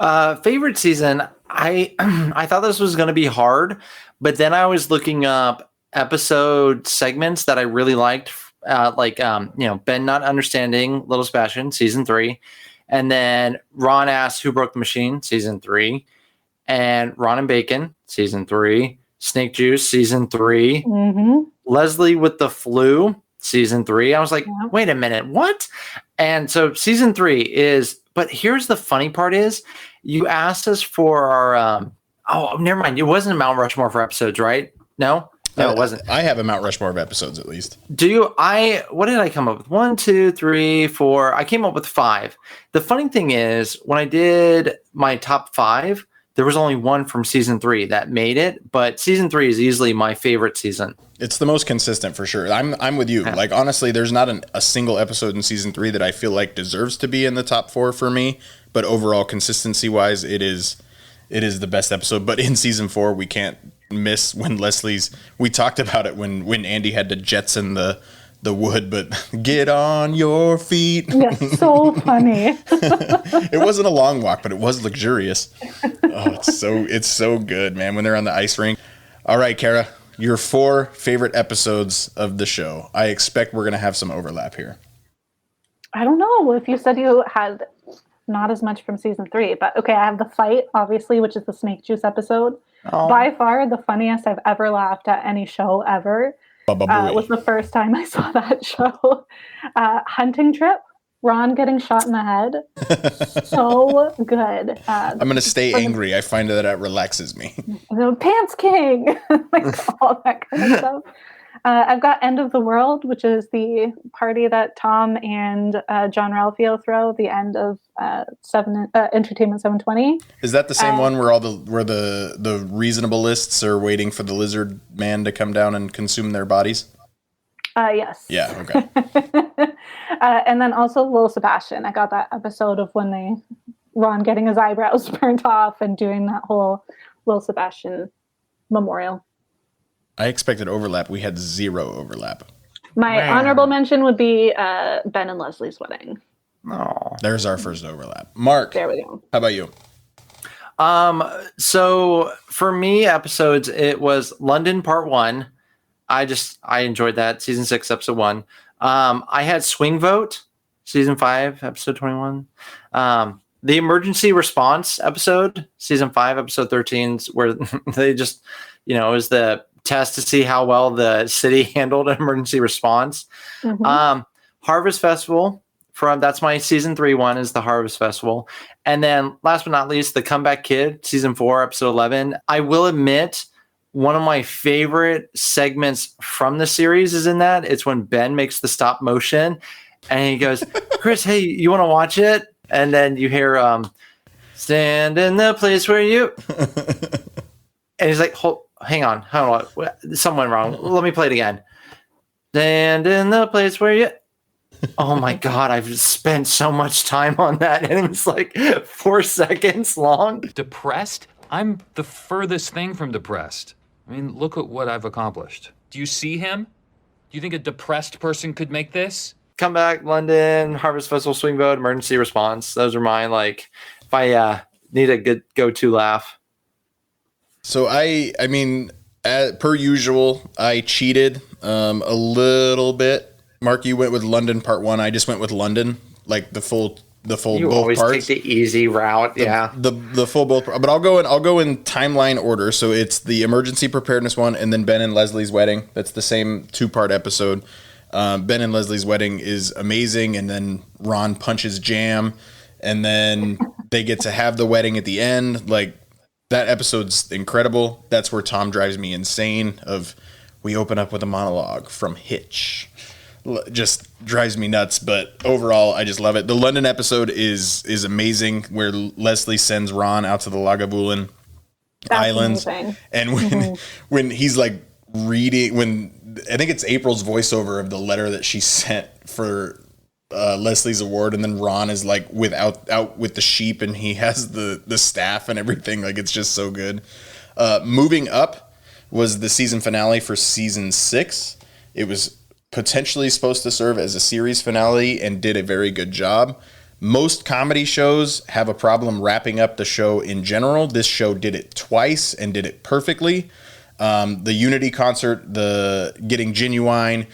Favorite season, I thought this was going to be hard, but then I was looking up episode segments that I really liked. Ben not understanding Little Sebastian, season 3, and then Ron asks who broke the machine, season 3, and Ron and Bacon, season 3, Snake Juice, season 3, Leslie with the flu, season 3. I was like, wait a minute, what? And so season 3 is, but here's the funny part is, you asked us for our Oh, never mind. It wasn't a Mount Rushmore for episodes, right? No, it wasn't.
I have a Mount Rushmore of episodes at least.
Do you? What did I come up with? 1, 2, 3, 4. I came up with 5. The funny thing is, when I did my top 5, there was only one from season 3 that made it. But season 3 is easily my favorite season.
It's the most consistent for sure. I'm with you. Like, honestly, there's not a single episode in season 3 that I feel like deserves to be in the top 4 for me. But overall, consistency wise, it is the best episode. But in season 4, we can't miss when we talked about it when Andy had to jetson the wood, but get on your feet.
Yes, so funny.
It wasn't a long walk, but it was luxurious. Oh, it's so good, man, when they're on the ice rink. All right, Cara, your 4 favorite episodes of the show. I expect we're going to have some overlap here.
I don't know if you said you had not as much from season 3, but okay, I have the fight, obviously, which is the snake juice episode.
Oh.
By far the funniest I've ever laughed at any show ever. Was the first time I saw that show. Hunting trip, Ron getting shot in the head. So good.
I'm going to stay angry. I find that relaxes me.
The Pants King, like all that kind of stuff. I've got End of the World, which is the party that Tom and John Ralphio throw, the end of Entertainment 720.
Is that the same one where the reasonableists are waiting for the lizard man to come down and consume their bodies?
Yes.
Yeah, okay.
And then also Lil Sebastian. I got that episode of when Ron getting his eyebrows burnt off and doing that whole Lil Sebastian memorial.
I expected overlap. We had 0 overlap.
My honorable mention would be Ben and Leslie's wedding.
Oh,
there's our first overlap. Mark,
there we go.
How about you?
So for me, episodes, it was London Part 1. I enjoyed that. Season 6, episode 1. I had Swing Vote, season 5, episode 21. The Emergency Response episode, season 5, episode 13, where they just, it was the test to see how well the city handled an emergency response.
Mm-hmm.
Harvest Festival, that's my season 3 one, is the Harvest Festival. And then last but not least, The Comeback Kid, season 4, episode 11. I will admit, one of my favorite segments from the series is in that. It's when Ben makes the stop motion and he goes, Chris, hey, you want to watch it? And then you hear, stand in the place where you, and he's like, hang on, something went wrong. Let me play it again. Stand in the place where you. Oh my God, I've spent so much time on that, and it's like 4 seconds long.
Depressed? I'm the furthest thing from depressed. I mean, look at what I've accomplished. Do you see him? Do you think a depressed person could make this?
Come Back, London, Harvest Festival, Swing Vote, Emergency Response. Those are mine. Like, if I need a good go-to laugh.
So I mean, per usual, I cheated a little bit. Mark, you went with London Part 1. I just went with London, like the full
you
both
always
parts.
take the easy route, yeah.
The full both, but I'll go in timeline order. So it's the emergency preparedness one, and then Ben and Leslie's wedding. That's the same 2-part episode. Ben and Leslie's wedding is amazing, and then Ron punches Jam, and then they get to have the wedding at the end. Like, that episode's incredible. That's where Tom drives me insane. We open up with a monologue from Hitch. Just drives me nuts, but overall, I just love it. The London episode is amazing, where Leslie sends Ron out to the Lagavulin Islands,
amazing.
And when he's like reading, when I think it's April's voiceover of the letter that she sent for Leslie's award, and then Ron is like out with the sheep, and he has the staff and everything. Like, it's just so good. Moving Up was the season finale for season 6. It was potentially supposed to serve as a series finale and did a very good job. Most comedy shows have a problem wrapping up the show in general. This show did it twice and did it perfectly. The Unity concert, the getting Genuine,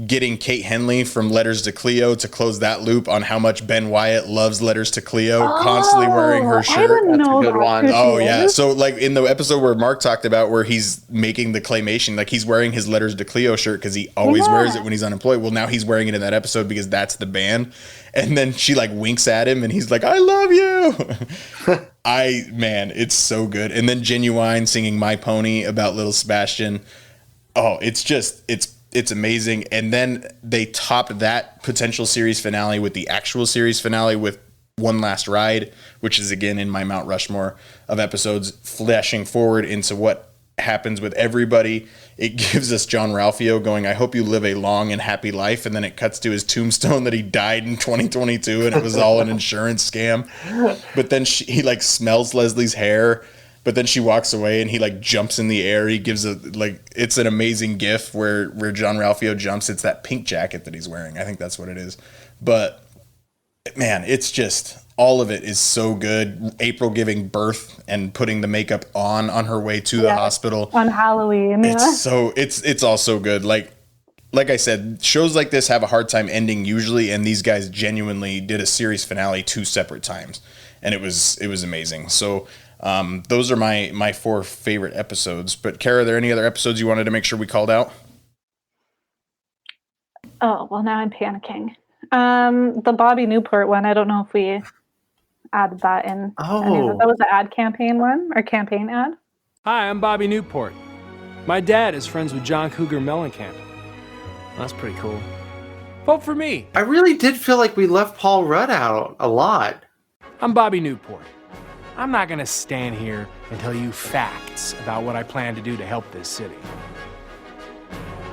getting Kate Henley from Letters to Cleo to close that loop on how much Ben Wyatt loves Letters to Cleo, constantly wearing her shirt.
I didn't know
good
that.
one.
Oh yeah. So like in the episode where Mark talked about where he's making the claymation, like he's wearing his Letters to Cleo shirt because he always wears it when he's unemployed. Well, now he's wearing it in that episode because that's the band. And then she like winks at him and he's like, I love you. Man, it's so good. And then Genuine singing My Pony about little Sebastian. Oh, it's amazing. And then they topped that potential series finale with the actual series finale with One Last Ride, which is again in my Mount Rushmore of episodes, flashing forward into what happens with everybody. It gives us John Ralphio going, I hope you live a long and happy life. And then it cuts to his tombstone that he died in 2022 and it was all an insurance scam. But then he like smells Leslie's hair, but then she walks away and he like jumps in the air. He gives it's an amazing gif where John Ralphio jumps. It's that pink jacket that he's wearing. I think that's what it is. But man, it's just, all of it is so good. April giving birth and putting the makeup on her way to the hospital
on Halloween.
It's all so good. Like I said, shows like this have a hard time ending usually, and these guys genuinely did a series finale 2 separate times, and it was amazing. So those are my 4 favorite episodes. But Cara, are there any other episodes you wanted to make sure we called out?
Oh, well, now I'm panicking. The Bobby Newport one, I don't know if we added that in.
Oh.
That was the ad campaign one, or campaign ad.
Hi, I'm Bobby Newport. My dad is friends with John Cougar Mellencamp. That's pretty cool. Vote for me.
I really did feel like we left Paul Rudd out a lot.
I'm Bobby Newport. I'm not going to stand here and tell you facts about what I plan to do to help this city.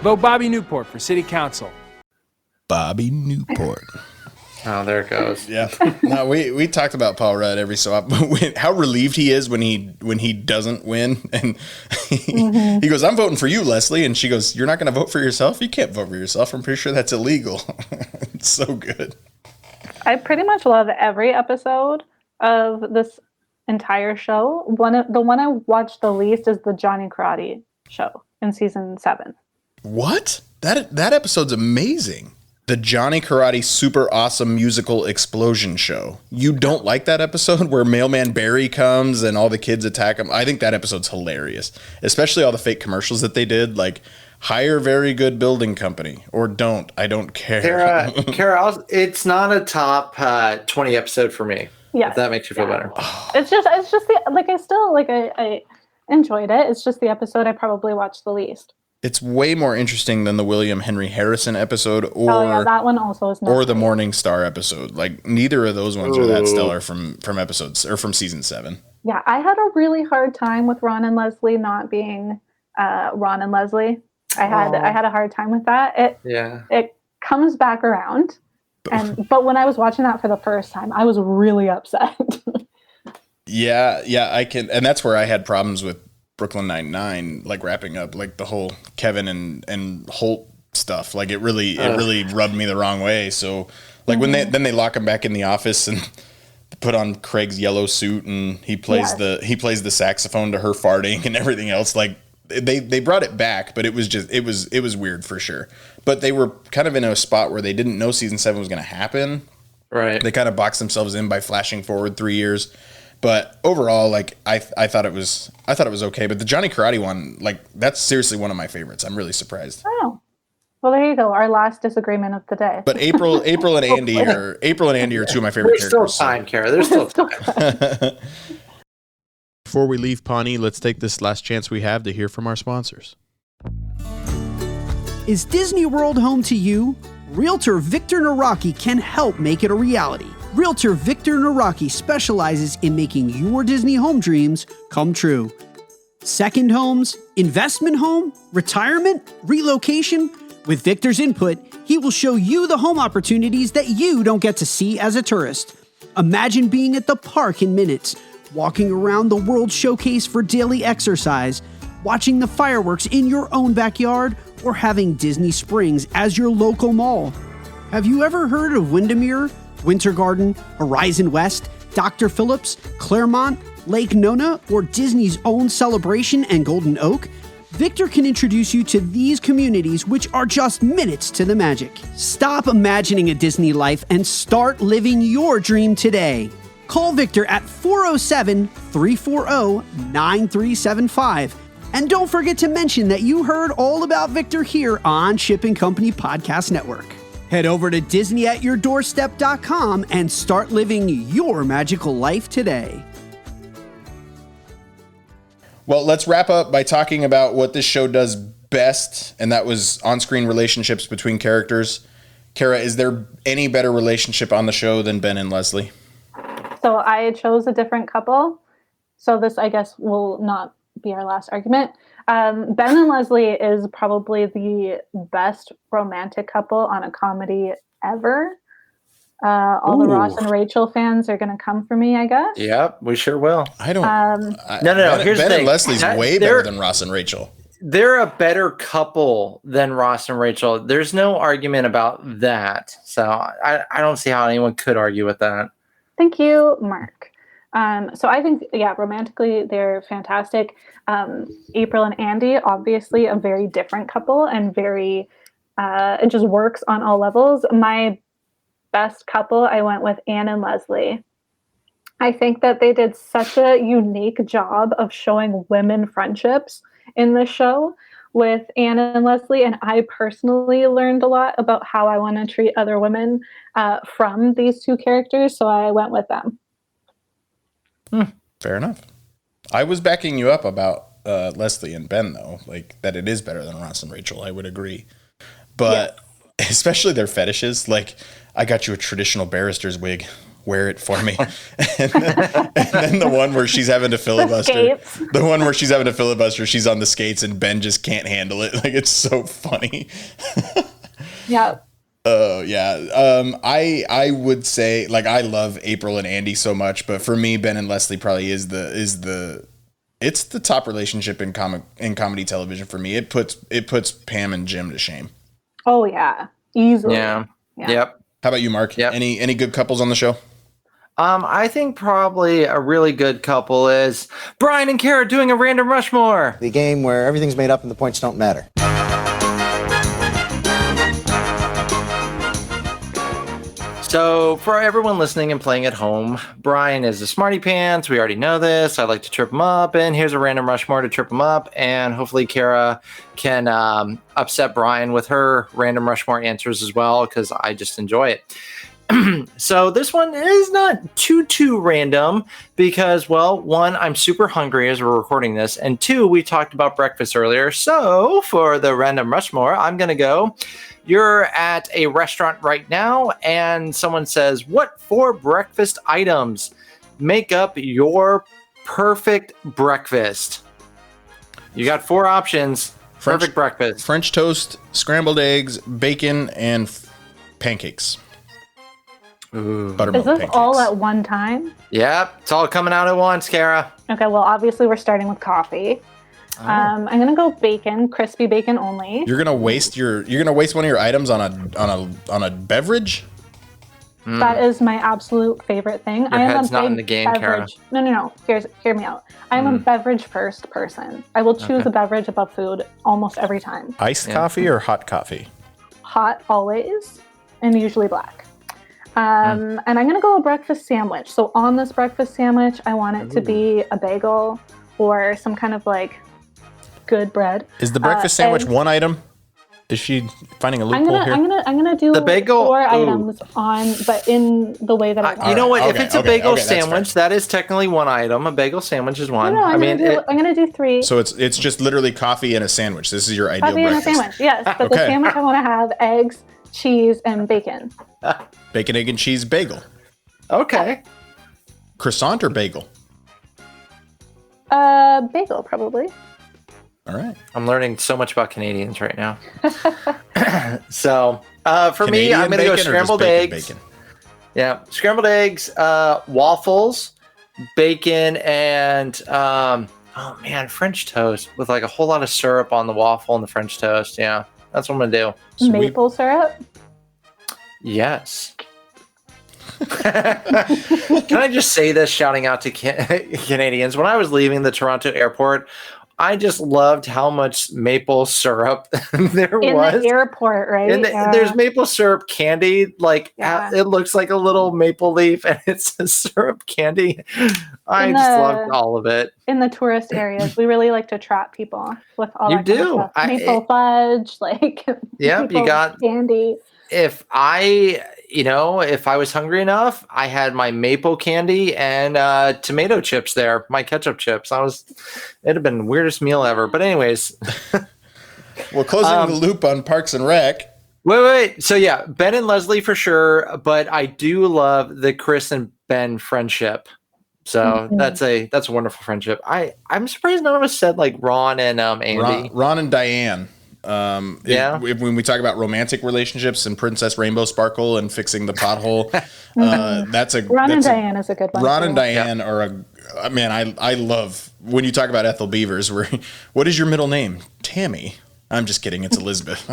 Vote Bobby Newport for City Council.
Bobby Newport.
Oh, there it goes.
Yeah. No, we talked about Paul Rudd every so often. How relieved he is when he doesn't win, and he goes, "I'm voting for you, Leslie," and she goes, "You're not going to vote for yourself? You can't vote for yourself. I'm pretty sure that's illegal." It's so good.
I pretty much love every episode of this entire show. The one I watched the least is the Johnny Karate show in season 7.
What? That episode's amazing. The Johnny Karate Super Awesome Musical Explosion Show. You don't like that episode where Mailman Barry comes and all the kids attack him? I think that episode's hilarious, especially all the fake commercials that they did, like hire very good building company or don't. I don't care.
Cara, it's not a top 20 episode for me.
Yes.
If that makes you feel better.
It's just I enjoyed it. It's just the episode I probably watched the least.
It's way more interesting than the William Henry Harrison episode or
that one also is
or the Morning Star episode. Like neither of those ones are that stellar from episodes or from season 7.
Yeah, I had a really hard time with Ron and Leslie not being Ron and Leslie. I had a hard time with that. It comes back around, but when I was watching that for the first time, I was really upset.
Yeah, I can, and that's where I had problems with Brooklyn Nine-Nine, like wrapping up, like the whole Kevin and Holt stuff. Like it really rubbed me the wrong way. So like when they lock him back in the office and put on Craig's yellow suit and he plays the saxophone to her farting and everything else, like they brought it back, but it was weird for sure. But they were kind of in a spot where they didn't know season 7 was going to happen.
Right.
They kind of boxed themselves in by flashing forward 3 years. But overall, like I thought it was okay. But the Johnny Karate one, like that's seriously one of my favorites. I'm really surprised.
Oh, well, there you go. Our last disagreement of the day.
But April and Andy are 2 of my favorite characters.
There's still time, Cara. There's still time.
Before we leave Pawnee, let's take this last chance we have to hear from our sponsors.
Is Disney World home to you? Realtor Victor Naraki can help make it a reality. Realtor Victor Naraki specializes in making your Disney home dreams come true. Second homes, investment home, retirement, relocation. With Victor's input, he will show you the home opportunities that you don't get to see as a tourist. Imagine being at the park in minutes, walking around the World Showcase for daily exercise, watching the fireworks in your own backyard, or having Disney Springs as your local mall. Have you ever heard of Windermere, Winter Garden, Horizon West, Dr. Phillips, Claremont, Lake Nona, or Disney's own Celebration and Golden Oak? Victor can introduce you to these communities, which are just minutes to the magic. Stop imagining a Disney life and start living your dream today. Call Victor at 407-340-9375. And don't forget to mention that you heard all about Victor here on Shipping Company Podcast Network. Head over to DisneyAtYourDoorstep.com and start living your magical life today.
Well, let's wrap up by talking about what this show does best, and that was on-screen relationships between characters. Cara, is there any better relationship on the show than Ben and Leslie?
So I chose a different couple. So this, I guess, will not be our last argument. Ben and Leslie is probably the best romantic couple on a comedy ever. All the Ross and Rachel fans are going to come for me, I guess.
Yep, we sure will.
I don't.
No. Here's
Ben
the thing.
and Leslie's way better than Ross and Rachel.
They're a better couple than Ross and Rachel. There's no argument about that. So I don't see how anyone could argue with that.
Thank you, Mark. So I think, romantically, they're fantastic. April and Andy, obviously a very different couple and very, it just works on all levels. My best couple, I went with Anne and Leslie. I think that they did such a unique job of showing women friendships in the show with Anne and Leslie, and I personally learned a lot about how I want to treat other women from these two characters, so I went with them.
Fair enough. I was backing you up about Leslie and Ben, though, like that it is better than Ross and Rachel. I would agree, but especially their fetishes. Like, I got you a traditional barrister's wig. Wear it for me. and then the one where she's having to filibuster. The one where she's having to filibuster, she's on the skates and Ben just can't handle it. Like, it's so funny.
Yeah.
Oh, yeah. I would say, like, I love April and Andy so much, but for me, Ben and Leslie probably is the top relationship in comedy television for me. It puts Pam and Jim to shame.
Oh yeah, easily.
Yeah. Yep.
How about you, Mark? Yep. Any good couples on the show?
I think probably a really good couple is Bryan and Cara doing a random Rushmore.
The game where everything's made up and the points don't matter.
So for everyone listening and playing at home, Bryan is a smarty pants. We already know this. I like to trip him up, and here's a random Rushmore to trip him up. And hopefully Cara can upset Bryan with her random Rushmore answers as well, because I just enjoy it. So this one is not too random because, well, one, I'm super hungry as we're recording this, and two, we talked about breakfast earlier. So for the random Rushmore, I'm going to go. You're at a restaurant right now, and someone says, what 4 breakfast items make up your perfect breakfast? You got 4 options. Perfect breakfast.
French toast, scrambled eggs, bacon, and pancakes. Buttermilk
Is this
pancakes.
all at one time?
Yep, it's all coming out at once, Cara.
Okay, well, obviously we're starting with coffee. I'm gonna go bacon, crispy bacon only.
You're gonna waste one of your items on a beverage?
That is my absolute favorite thing.
Your head's not in the game, Cara.
No. Hear me out. I'm a beverage first person. I will choose a beverage above food almost every time.
Iced coffee or hot coffee?
Hot always, and usually black. And I'm gonna go a breakfast sandwich. So on this breakfast sandwich, I want it to be a bagel or some kind of like good bread.
Is the breakfast sandwich one item? Is she finding a loophole here?
I'm gonna do
the bagel,
4 items on, but in the way that I want.
You know what?
Okay,
if it's a bagel sandwich, that is technically one item. A bagel sandwich is one.
No, I'm gonna do 3.
So it's just literally coffee and a sandwich. This is your ideal
Coffee
breakfast.
and a sandwich, yes. But the sandwich I want to have eggs, cheese, and bacon.
Bacon, egg, and cheese bagel.
Okay.
Croissant or bagel?
Bagel, probably.
All right.
I'm learning so much about Canadians right now. So for me,
Canadian
I'm going to go scrambled eggs.
Bacon.
Yeah, scrambled eggs, waffles, bacon, and French toast with like a whole lot of syrup on the waffle and the French toast. Yeah, that's what I'm going to do.
Maple syrup?
Yes. Can I just say this, shouting out to Canadians? When I was leaving the Toronto airport, I just loved how much maple syrup there was.
In the airport, right?
There's maple syrup candy. Like, it looks like a little maple leaf, and it's a syrup candy. I just loved all of it.
In the tourist areas, we really like to trap people with all
You
that kind of
do.
stuff. Maple fudge, like
yeah, you got
candy.
if I was hungry enough, I had my maple candy and tomato chips there, my ketchup chips. It'd have been the weirdest meal ever. But anyways.
Well, closing the loop on Parks and Rec.
Wait. So yeah, Ben and Leslie for sure, but I do love the Chris and Ben friendship. So that's a wonderful friendship. I'm surprised none of us said like Ron and Andy.
Ron and Diane. When we talk about romantic relationships and Princess Rainbow Sparkle and fixing the pothole,
Ron and Diane is a good one.
Ron and Diane are I love when you talk about Ethel Beavers. What is your middle name? Tammy. I'm just kidding. It's Elizabeth.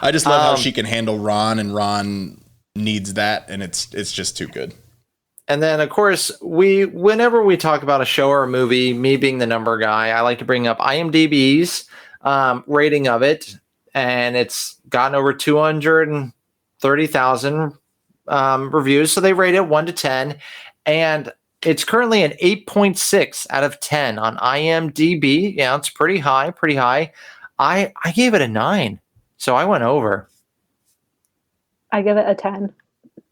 I just love how she can handle Ron, and Ron needs that, and it's just too good.
And then, of course, whenever we talk about a show or a movie, me being the number guy, I like to bring up IMDb's rating of it, and it's gotten over 230,000 reviews. So they rate it 1 to 10, and it's currently an 8.6 out of 10 on IMDb. Yeah, it's pretty high. I gave it a 9, so I went over.
I give it a 10.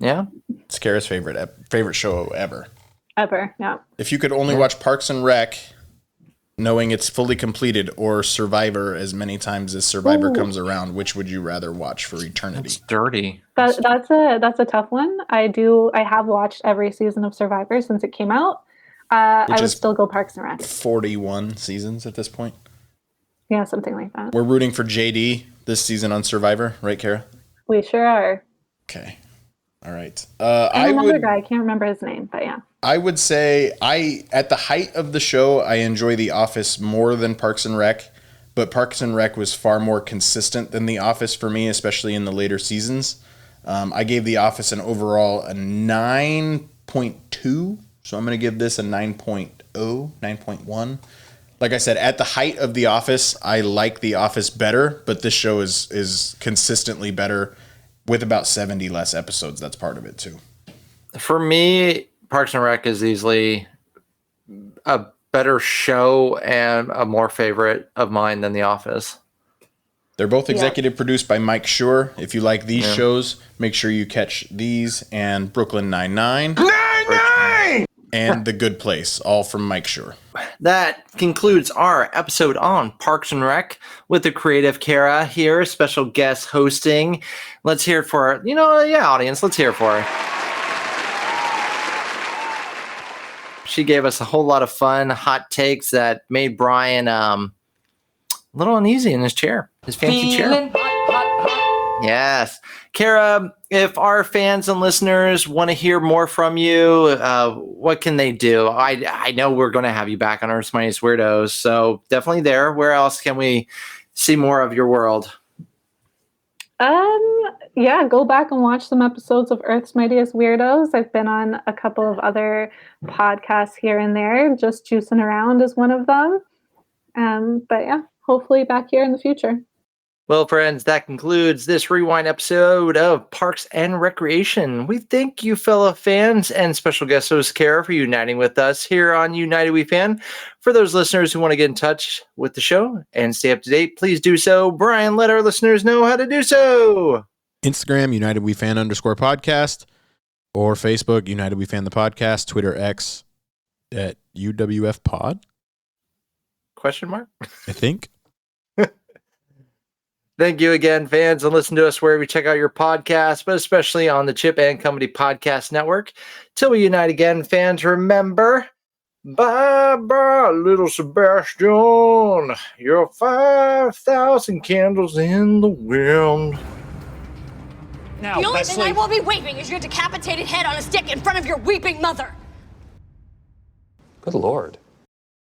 Yeah,
it's Cara's favorite show ever.
Ever, yeah.
If you could only watch Parks and Rec, knowing it's fully completed, or Survivor as many times as Survivor comes around, which would you rather watch for eternity?
It's dirty.
That's a tough one. I have watched every season of Survivor since it came out. I would still go Parks and Rec.
41 seasons at this point.
Yeah, something like that.
We're rooting for JD this season on Survivor, right, Cara?
We sure are.
Okay. All right.
Another guy, I can't remember his name, but yeah.
I would say at the height of the show, I enjoy The Office more than Parks and Rec, but Parks and Rec was far more consistent than The Office for me, especially in the later seasons. I gave The Office an overall a 9.2, so I'm going to give this a 9.0, 9.1. Like I said, at the height of The Office, I like The Office better, but this show is consistently better with about 70 less episodes. That's part of it too.
For me, Parks and Rec is easily a better show and a more favorite of mine than The Office.
They're both executive produced by Mike Schur. If you like these shows, make sure you catch these and Brooklyn Nine-Nine. And The Good Place, all from Mike Schur.
That concludes our episode on Parks and Rec with the creative Cara here, special guest hosting. Let's hear it for her. Audience, let's hear it for her. She gave us a whole lot of fun, hot takes that made Bryan a little uneasy in his chair, his fancy chair. Yes. Cara, if our fans and listeners want to hear more from you, what can they do? I know we're going to have you back on Earth's Mightiest Weirdos, so definitely there. Where else can we see more of your world?
Go back and watch some episodes of Earth's Mightiest Weirdos. I've been on a couple of other podcasts here and there. Just Juicing Around is one of them. But yeah, hopefully back here in the future.
Well, friends, that concludes this rewind episode of Parks and Recreation. We thank you, fellow fans, and special guest host Cara for uniting with us here on United We Fan. For those listeners who want to get in touch with the show and stay up to date, please do so. Bryan, let our listeners know how to do so.
Instagram, United We Fan _podcast, or Facebook, United We Fan the podcast, Twitter X at UWF Pod.
Question mark?
I think.
Thank you again, fans, and listen to us wherever you check out your podcast, but especially on the Chip and Company Podcast Network. Till we unite again, fans, remember, bye-bye, little Sebastian. You're 5,000 candles in the wind.
Now, the only thing I will be waving is your decapitated head on a stick in front of your weeping mother.
Good Lord.